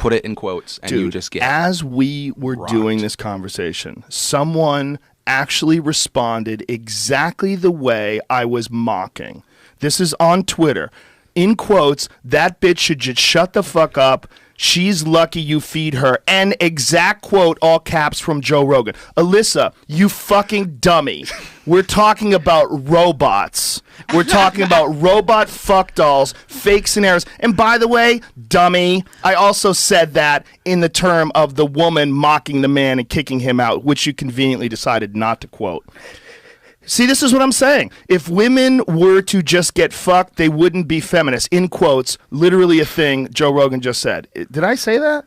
put it in quotes, and you just get as we were rocked. doing this conversation, someone actually responded exactly the way I was mocking. This is on Twitter. In quotes, that bitch should just shut the fuck up. She's lucky you feed her. And exact quote, all caps from Joe Rogan. Alyssa, you fucking dummy. We're talking about robots. We're talking about robot fuck dolls, fake scenarios. And by the way, dummy, I also said that in the term of the woman mocking the man and kicking him out, which you conveniently decided not to quote. See, this is what I'm saying. If women were to just get fucked, they wouldn't be feminists. In quotes, literally a thing Joe Rogan just said. Did I say that?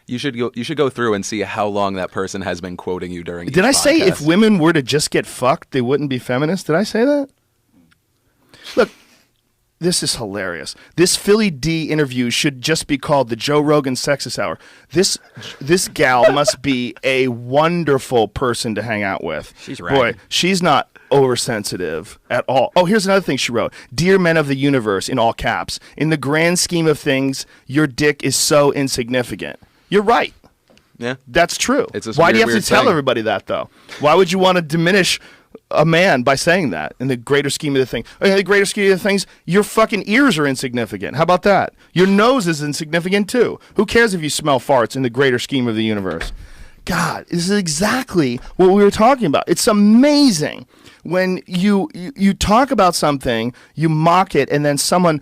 You should go through and see how long that person has been quoting you during. Did I say if women were to just get fucked, they wouldn't be feminists? Did I say that? Look, this is hilarious. This Philly D interview should just be called the Joe Rogan Sexist Hour. This gal must be a wonderful person to hang out with. She's right. Boy, she's not oversensitive at all. Oh, here's another thing she wrote. Dear men of the universe, in all caps, in the grand scheme of things, your dick is so insignificant. You're right. Yeah. That's true. It's a Why do you have weird to tell thing. everybody that, though? Why would you want to diminish a man by saying that in the greater scheme of the thing? In the greater scheme of the things, your fucking ears are insignificant. How about that? Your nose is insignificant, too. Who cares if you smell farts in the greater scheme of the universe? God, this is exactly what we were talking about. It's amazing when you talk about something, you mock it, and then someone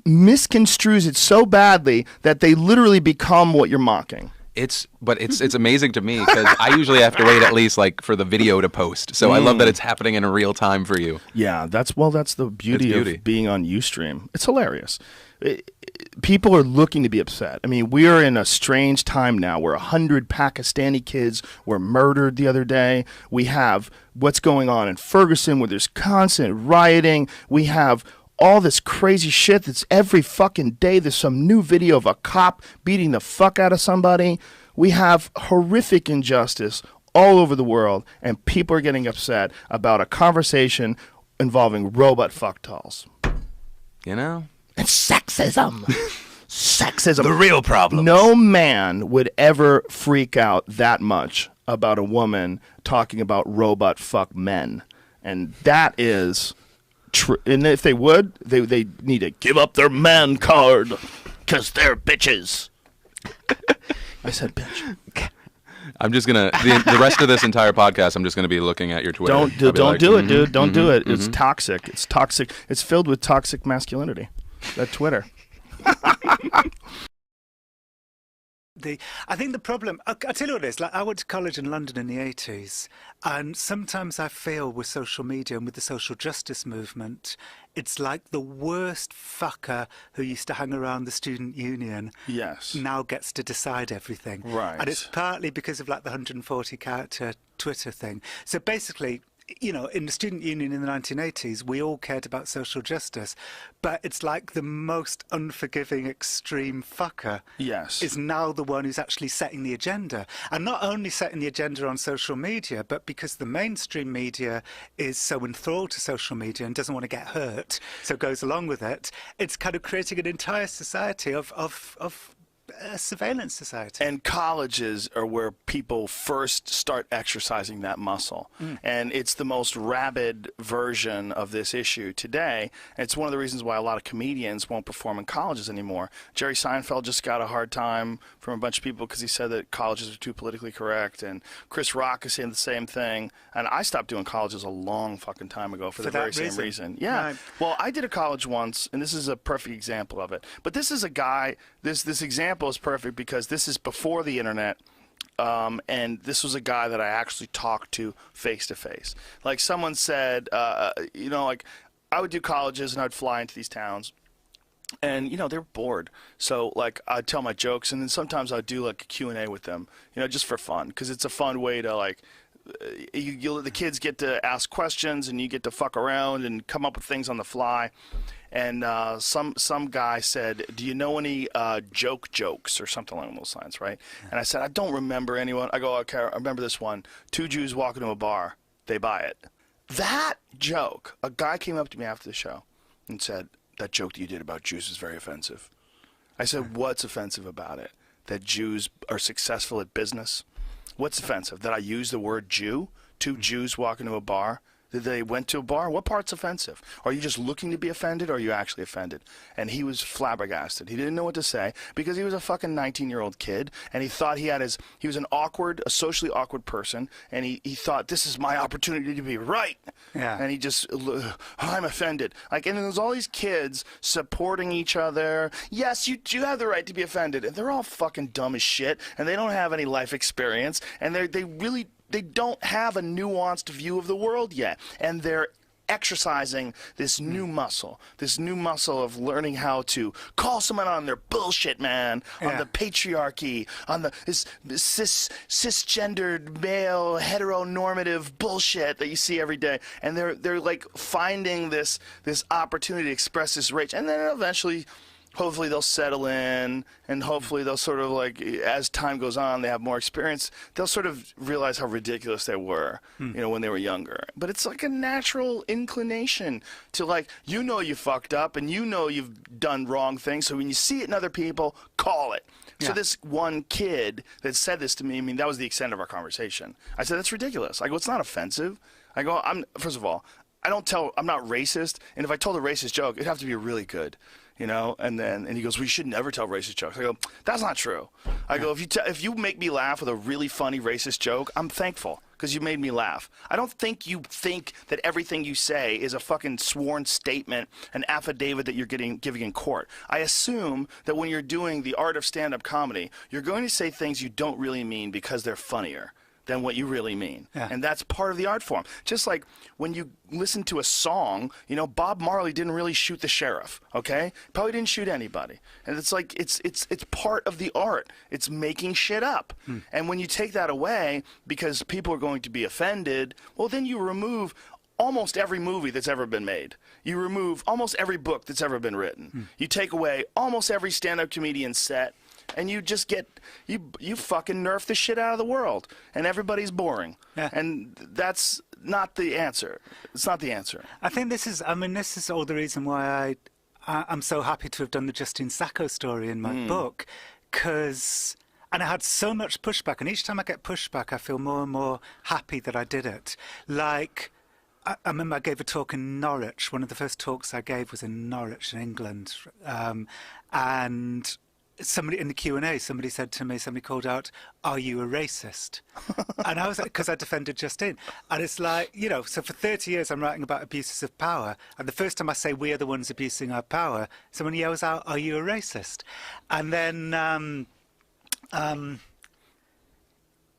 misconstrues it so badly that they literally become what you're mocking. It's amazing to me because I usually have to wait at least like for the video to post. So I love that it's happening in real time for you. Yeah, that's the beauty of being on Ustream. It's hilarious. People are looking to be upset. I mean, we are in a strange time now where 100 Pakistani kids were murdered the other day. We have what's going on in Ferguson where there's constant rioting. We have all this crazy shit that's every fucking day. There's some new video of a cop beating the fuck out of somebody. We have horrific injustice all over the world, and people are getting upset about a conversation involving robot fuck dolls. You know? And sexism. Sexism. The real problem. No man would ever freak out that much about a woman talking about robot fuck men. And that is true. And if they would, they need to give up their man card because they're bitches. I said bitch. I'm just gonna the rest of this entire podcast. I'm just gonna be looking at your Twitter. Don't do it, dude. Don't do it. It's toxic. It's toxic. It's filled with toxic masculinity. That Twitter. I think the problem, I'll tell you what it is, like I went to college in London in the 80s, and sometimes I feel with social media and with the social justice movement, it's like the worst fucker who used to hang around the student union now gets to decide everything. Right. And it's partly because of like the 140 character Twitter thing. So basically, you know, in the student union in the 1980s, we all cared about social justice, but it's like the most unforgiving extreme fucker is now the one who's actually setting the agenda. And not only setting the agenda on social media, but because the mainstream media is so enthralled to social media and doesn't want to get hurt, so goes along with it, it's kind of creating an entire society of a surveillance society. And colleges are where people first start exercising that muscle. And it's the most rabid version of this issue today. And it's one of the reasons why a lot of comedians won't perform in colleges anymore. Jerry Seinfeld just got a hard time from a bunch of people because he said that colleges are too politically correct. And Chris Rock is saying the same thing. And I stopped doing colleges a long fucking time ago for the very same reason. Yeah. Right. Well, I did a college once, and this is a perfect example of it. But this is a guy, this example is perfect because this is before the internet, and this was a guy that I actually talked to face to face. Like someone said, you know, like I would do colleges and I'd fly into these towns, and you know they're bored. So like I'd tell my jokes, and then sometimes I'd do like a Q&A with them, you know, just for fun, because it's a fun way to like. The kids get to ask questions, and you get to fuck around and come up with things on the fly. And some guy said, "Do you know any jokes or something along those lines?" Right? And I said, "I don't remember anyone." I go, "Okay, I remember this one: 2 Jews walk into a bar, they buy it." That joke, a guy came up to me after the show and said, "That joke that you did about Jews is very offensive." I said, "What's offensive about it?" that Jews are successful at business? What's offensive? That I use the word Jew? Two Jews walk into a bar? That they went to a bar? What part's offensive? Are you just looking to be offended, or are you actually offended? And he was flabbergasted. He didn't know what to say because he was a fucking 19-year-old kid, and he thought he was a socially awkward person, and he thought, this is my opportunity to be right. Yeah. And he just, I'm offended. Like, and there's all these kids supporting each other. Yes, you do have the right to be offended. And they're all fucking dumb as shit, and they don't have any life experience, and they don't have a nuanced view of the world yet, and they're exercising this new muscle of learning how to call someone on their bullshit, man, on the patriarchy, on this cisgendered male heteronormative bullshit that you see every day, and they're like finding this opportunity to express this rage, and then eventually, hopefully they'll settle in, and hopefully they'll sort of, like, as time goes on, they have more experience, they'll sort of realize how ridiculous they were, when they were younger. But it's like a natural inclination to, like, you fucked up, and you've done wrong things, so when you see it in other people, call it. Yeah. So this one kid that said this to me, I mean, that was the extent of our conversation. I said, that's ridiculous. I go, it's not offensive. I go, first of all, I'm not racist, and if I told a racist joke, it'd have to be really good. And he goes, we should never tell racist jokes. I go, that's not true. I go, if you make me laugh with a really funny racist joke, I'm thankful because you made me laugh. I don't think you think that everything you say is a fucking sworn statement, an affidavit that you're giving in court. I assume that when you're doing the art of stand-up comedy, you're going to say things you don't really mean because they're funnier than what you really mean. Yeah. And that's part of the art form. Just like when you listen to a song, Bob Marley didn't really shoot the sheriff, okay? Probably didn't shoot anybody. And it's like, it's part of the art. It's making shit up. And when you take that away because people are going to be offended, well, then you remove almost every movie that's ever been made. You remove almost every book that's ever been written. You take away almost every stand-up comedian set, and you just you fucking nerf the shit out of the world, and everybody's boring. Yeah. And that's not the answer. It's not the answer. I think this is all the reason why I'm so happy to have done the Justine Sacco story in my book, and I had so much pushback, and each time I get pushback, I feel more and more happy that I did it. Like, I remember I gave a talk in Norwich. One of the first talks I gave was in Norwich in England, and somebody in the Q&A, somebody called out, "Are you a racist?" And I was like, because I defended Justine. And it's like, so for 30 years I'm writing about abuses of power, and the first time I say we are the ones abusing our power, someone yells out, "Are you a racist?" And then,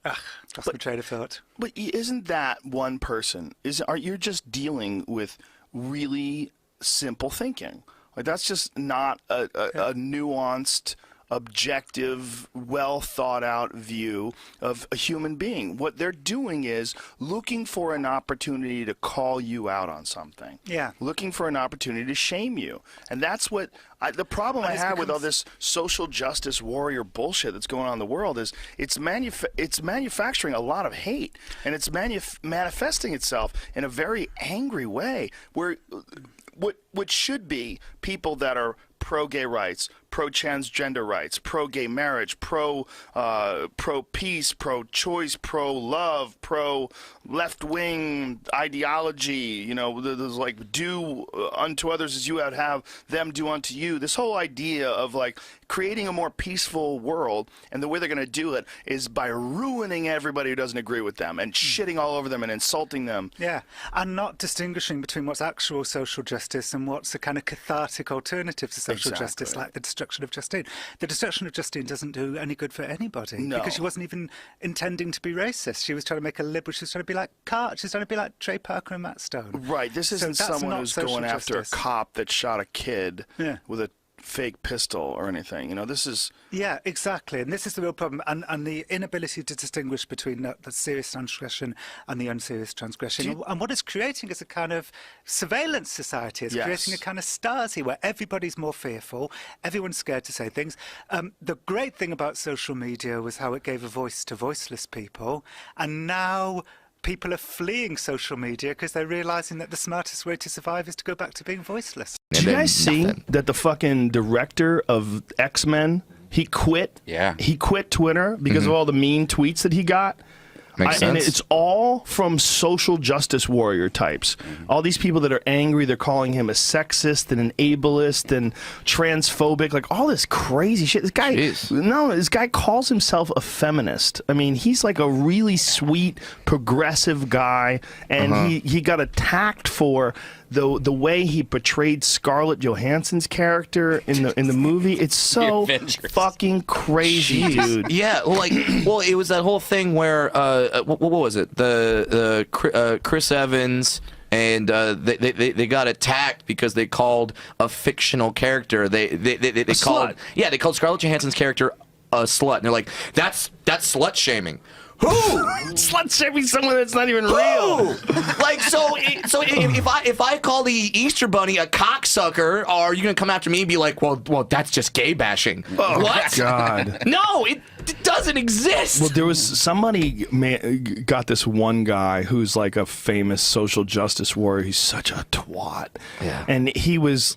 lost my train of thought. But isn't that one person? Are you just dealing with really simple thinking? Like, that's just not a nuanced, objective, well thought out view of a human being. What they're doing is looking for an opportunity to call you out on something. Yeah. Looking for an opportunity to shame you. And that's what the problem I have with all this social justice warrior bullshit that's going on in the world is it's manufacturing a lot of hate, and it's manifesting itself in a very angry way where what should be people that are pro-gay rights, pro-transgender rights, pro-gay marriage, pro-peace, pro-choice, pro-love, pro-left-wing ideology, there's like do unto others as you would have them do unto you. This whole idea of like creating a more peaceful world, and the way they're going to do it is by ruining everybody who doesn't agree with them and shitting all over them and insulting them. Yeah, and not distinguishing between what's actual social justice and what's a kind of cathartic alternative to social justice, like the destruction of Justine. The destruction of Justine doesn't do any good for anybody, because she wasn't even intending to be racist. She was trying to make a liberal. She was trying to be like Cart. She was trying to be like Trey Parker and Matt Stone. Right. This isn't someone who's going after a cop that shot a kid with a fake pistol or anything. This is... Yeah, exactly. And this is the real problem. And the inability to distinguish between the serious transgression and the unserious transgression. And what it's creating is a kind of surveillance society. It's creating a kind of Stasi where everybody's more fearful, everyone's scared to say things. The great thing about social media was how it gave a voice to voiceless people. And now people are fleeing social media because they're realizing that the smartest way to survive is to go back to being voiceless. Did you guys see that the fucking director of X-Men, He quit. Yeah. He quit Twitter because of all the mean tweets that he got. Makes sense. And it's all from social justice warrior types. All these people that are angry, they're calling him a sexist and an ableist and transphobic, like all this crazy shit. This guy calls himself a feminist. I mean, he's like a really sweet, progressive guy, and he got attacked for the way he portrayed Scarlett Johansson's character in the movie. It's so fucking crazy, dude. Yeah, well, it was that whole thing where what was it? The Chris Evans and they got attacked because they called a fictional character. They called they called Scarlett Johansson's character a slut, and they're like, that's slut shaming. Who? Slut shaming someone that's not even real. Like, so if I call the Easter Bunny a cocksucker, are you gonna come after me and be like, well, that's just gay bashing? Oh, what? God. No, it doesn't exist. Well, there was somebody got this one guy who's like a famous social justice warrior. He's such a twat. Yeah. And he was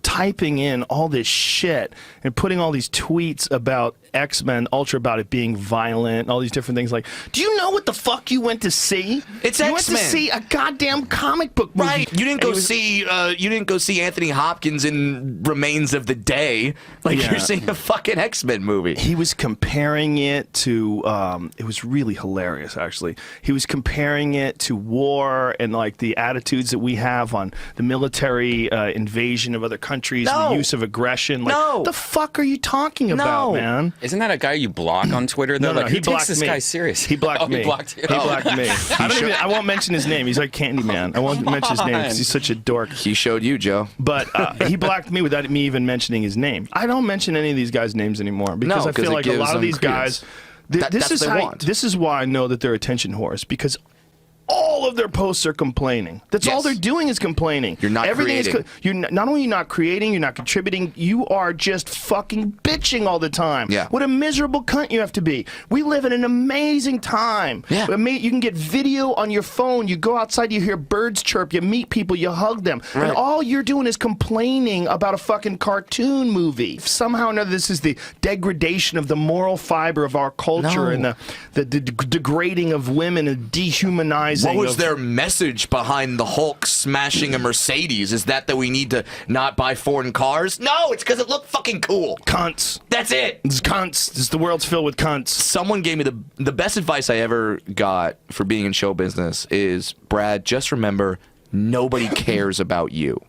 typing in all this shit and putting all these tweets about X-Men, Ultra, about it being violent, all these different things. Like, do you know what the fuck you went to see? It's you X-Men. went to see a goddamn comic book movie. Right, you didn't go see Anthony Hopkins in Remains of the Day. Like, you're seeing a fucking X-Men movie. He was comparing it to, it was really hilarious, actually. He was comparing it to war and, like, the attitudes that we have on the military invasion of other countries and the use of aggression. Like, what the fuck are you talking about, man? Isn't that a guy you block on Twitter, though? No, like, he who blocked takes this me. guy serious? He blocked me. He blocked you? He blocked me. I won't mention his name. He's like Candyman. I won't mention his name because he's such a dork. He showed you, Joe. But he blocked me without me even mentioning his name. I don't mention any of these guys' names anymore because I feel like a lot of these guys. This is why I know that they're attention whores, because all of their posts are complaining. That's all they're doing is complaining. You're not creating. You're not only not creating, you're not contributing, you are just fucking bitching all the time. Yeah. What a miserable cunt you have to be. We live in an amazing time. Yeah. You can get video on your phone. You go outside, you hear birds chirp, you meet people, you hug them. Right. And all you're doing is complaining about a fucking cartoon movie. Somehow or another, this is the degradation of the moral fiber of our culture and the degrading of women and dehumanizing. What was their message behind the Hulk smashing a Mercedes? Is that we need to not buy foreign cars? No, it's because it looked fucking cool. Cunts. That's it. It's cunts. The world's filled with cunts. Someone gave me the best advice I ever got for being in show business is, Brad, just remember, nobody cares about you.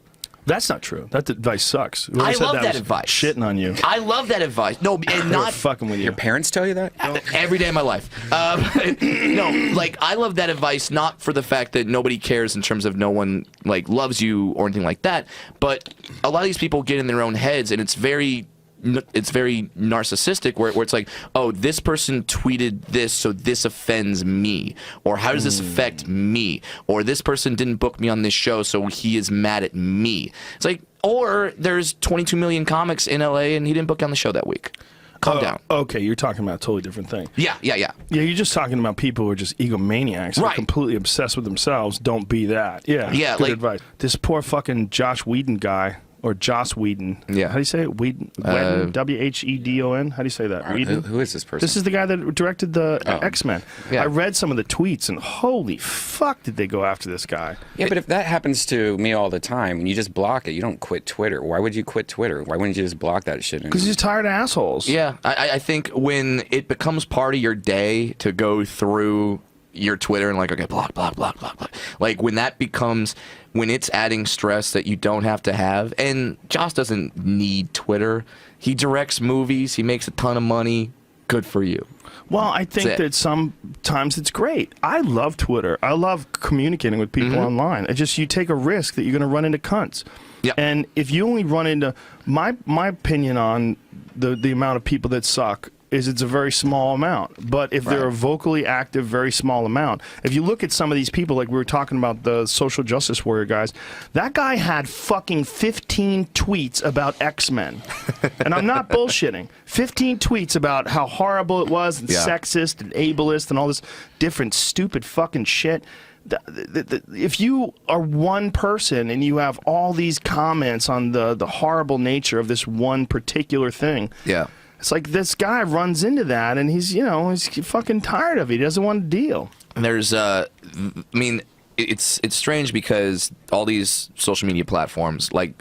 That's not true. That advice sucks. I love that advice. Shitting on you. I love that advice. No, and not fucking with you. Your parents tell you that? every day of my life. No, like, I love that advice not for the fact that nobody cares in terms of no one like loves you or anything like that, but a lot of these people get in their own heads, and it's very narcissistic where it's like, oh, this person tweeted this, so this offends me, or how does this affect me, or this person didn't book me on this show, so he is mad at me. It's like, or there's 22 million comics in LA and he didn't book you on the show that week. Calm down. Okay, you're talking about a totally different thing. Yeah. Yeah, you're just talking about people who are just egomaniacs, right? Are completely obsessed with themselves. Don't be that. Yeah. Good like, advice. This poor fucking Josh Whedon guy. Or Joss Whedon. Yeah. How do you say it? Whedon? Whedon? How do you say that? Whedon? Who is this person? This is the guy that directed the X-Men. Yeah. I read some of the tweets, and holy fuck did they go after this guy. Yeah, but if that happens to me all the time, and you just block it, you don't quit Twitter. Why would you quit Twitter? Why wouldn't you just block that shit? Because he's tired of assholes. Yeah, I think when it becomes part of your day to go through your Twitter and like, okay, block. Like, when it's adding stress that you don't have to have, and Josh doesn't need Twitter. He directs movies. He makes a ton of money. Good for you. Well, I think that sometimes it's great. I love Twitter. I love communicating with people online. It's just you take a risk that you're going to run into cunts. Yep. And if you only run into my opinion on the amount of people that suck is it's a very small amount. But if they're a vocally active, very small amount. If you look at some of these people, like we were talking about the social justice warrior guys, that guy had fucking 15 tweets about X-Men. And I'm not bullshitting. 15 tweets about how horrible it was and sexist and ableist and all this different stupid fucking shit. if you are one person and you have all these comments on the horrible nature of this one particular thing, Yeah. it's like this guy runs into that and he's fucking tired of it. He doesn't want to deal. And there's, I mean, it's strange because all these social media platforms, like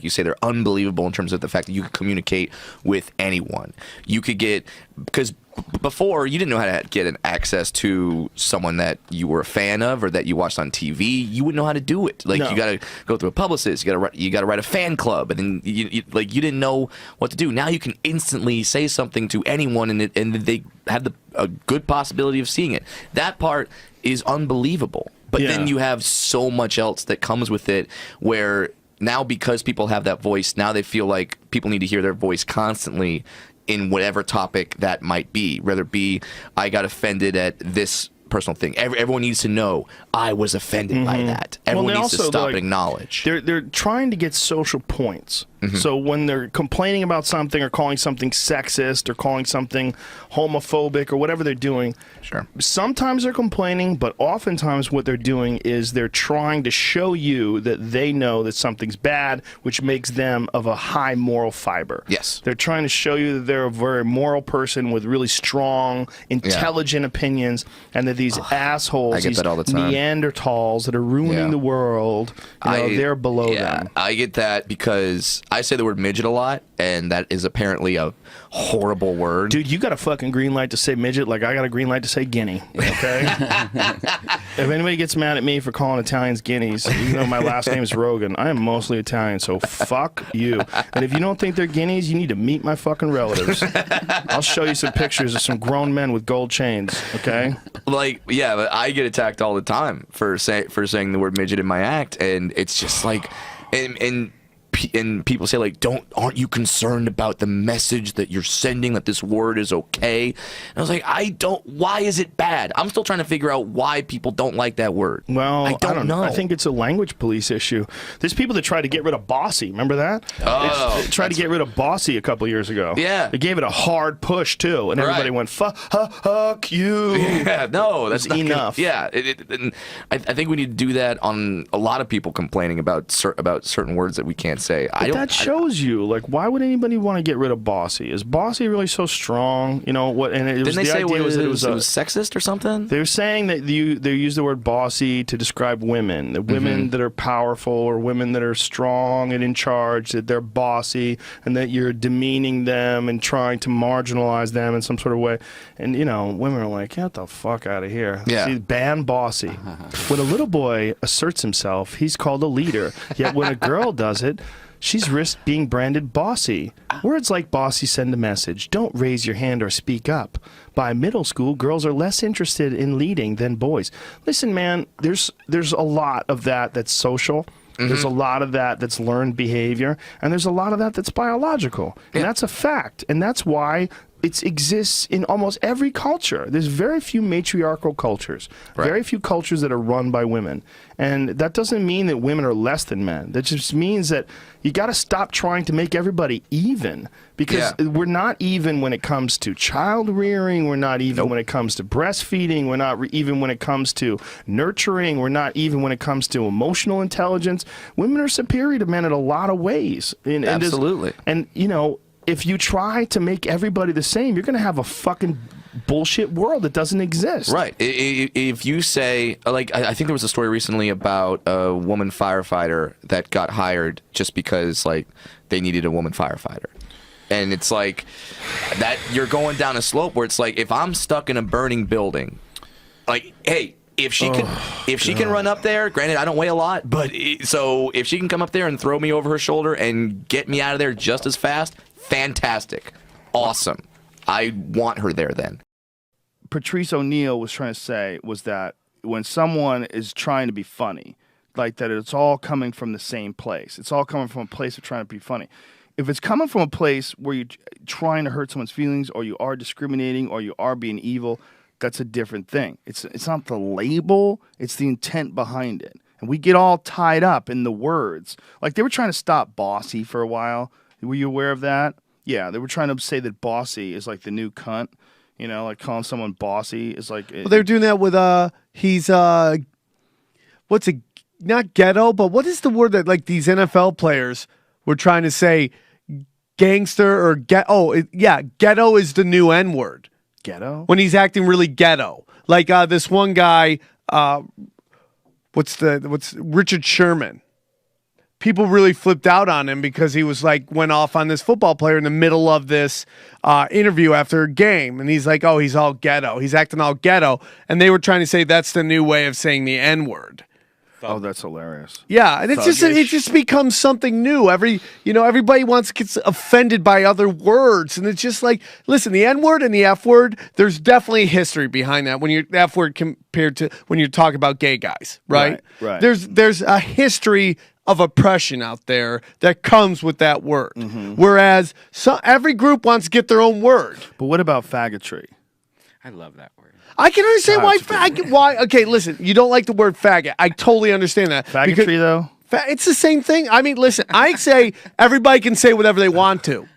you say, they're unbelievable in terms of the fact that you could communicate with anyone. You could get, because before you didn't know how to get an access to someone that you were a fan of or that you watched on TV. You wouldn't know how to do it. Like you got to go through a publicist. You got to write a fan club, and then you didn't know what to do. Now you can instantly say something to anyone, and they have a good possibility of seeing it. That part is unbelievable. But then you have so much else that comes with it, where now because people have that voice, now they feel like people need to hear their voice constantly in whatever topic that might be, whether it be I got offended at this personal thing. Everyone needs to know I was offended by that. Everyone needs to stop and acknowledge. They're trying to get social points. So when they're complaining about something or calling something sexist or calling something homophobic or whatever they're doing, sometimes they're complaining, but oftentimes what they're doing is they're trying to show you that they know that something's bad, which makes them of a high moral fiber. Yes. They're trying to show you that they're a very moral person with really strong, intelligent opinions, and that these assholes, I get these that all the time. Neanderthals that are ruining the world, they're below them. I get that because I say the word midget a lot, and that is apparently a horrible word. Dude, you got a fucking green light to say midget like I got a green light to say guinea, okay? If anybody gets mad at me for calling Italians guineas, even though my last name is Rogan, I am mostly Italian, so fuck you. And if you don't think they're guineas, you need to meet my fucking relatives. I'll show you some pictures of some grown men with gold chains, okay? Like, yeah, but I get attacked all the time for saying the word midget in my act, and it's just like, and people say like, aren't you concerned about the message that you're sending, that this word is okay? And I was like, why is it bad? I'm still trying to figure out why people don't like that word. Well, I don't know. I think it's a language police issue. There's people that try to get rid of bossy. Remember that? They tried to get rid of bossy a couple years ago. Yeah. They gave it a hard push too, and everybody went, fuck you. Yeah, no, that's not enough. And I think we need to do that on a lot of people complaining about certain words that we can't say. That shows you, like, why would anybody want to get rid of bossy? Is bossy really so strong? You know what? And it was, didn't they say idea was that it was sexist or something? They were saying that they use the word bossy to describe women, the women that are powerful or women that are strong and in charge, that they're bossy, and that you're demeaning them and trying to marginalize them in some sort of way. And women are like, get the fuck out of here. Yeah. See, ban bossy. When a little boy asserts himself, he's called a leader. Yet when a girl does it, she's risked being branded bossy. Words like bossy send a message. Don't raise your hand or speak up. By middle school, girls are less interested in leading than boys. Listen, man, there's a lot of that that's social. There's a lot of that that's learned behavior. And there's a lot of that that's biological. And that's a fact. And that's why it exists in almost every culture. There's very few matriarchal cultures, very few cultures that are run by women. And that doesn't mean that women are less than men. That just means that you got to stop trying to make everybody even, because we're not even when it comes to child rearing. We're not even when it comes to breastfeeding. We're not even when it comes to nurturing. We're not even when it comes to emotional intelligence. Women are superior to men in a lot of ways. Absolutely. And if you try to make everybody the same, you're going to have a fucking bullshit world that doesn't exist. Right. If you say, like, I think there was a story recently about a woman firefighter that got hired just because, like, they needed a woman firefighter. And it's like that you're going down a slope where it's like, if I'm stuck in a burning building, like, hey, if she can run up there, granted I don't weigh a lot, but so if she can come up there and throw me over her shoulder and get me out of there just as fast, fantastic. Awesome. I want her there then. Patrice O'Neill was trying to say was that when someone is trying to be funny, like that it's all coming from the same place. It's all coming from a place of trying to be funny. If it's coming from a place where you're trying to hurt someone's feelings, or you are discriminating, or you are being evil, that's a different thing. It's not the label, it's the intent behind it. And we get all tied up in the words. Like, they were trying to stop bossy for a while. Were you aware of that? Yeah, they were trying to say that bossy is like the new cunt. Like calling someone bossy is like... Well, they were doing that with, he's what's it? Not ghetto, but what is the word that like these NFL players were trying to say? Gangster or ghetto is the new N word. Ghetto? When he's acting really ghetto, like this one guy. What's Richard Sherman? People really flipped out on him because he was like went off on this football player in the middle of this interview after a game, and he's like, "Oh, he's all ghetto. He's acting all ghetto," and they were trying to say that's the new way of saying the N word. Oh, that's hilarious. Yeah, and it's it just becomes something new. Everybody gets offended by other words, and it's just like, listen, the N word and the F word. There's definitely history behind that when you're the F word compared to when you're talking about gay guys, right? Right. There's a history of oppression out there that comes with that word. Whereas every group wants to get their own word. But what about faggotry? I love that word. I can understand why. Okay, listen, you don't like the word faggot. I totally understand that. Faggotry, though? It's the same thing. I mean, listen, I say everybody can say whatever they want to.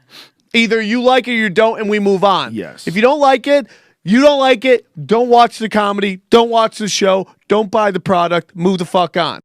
Either you like it or you don't, and we move on. Yes. If you don't like it, you don't like it. Don't watch the comedy. Don't watch the show. Don't buy the product. Move the fuck on.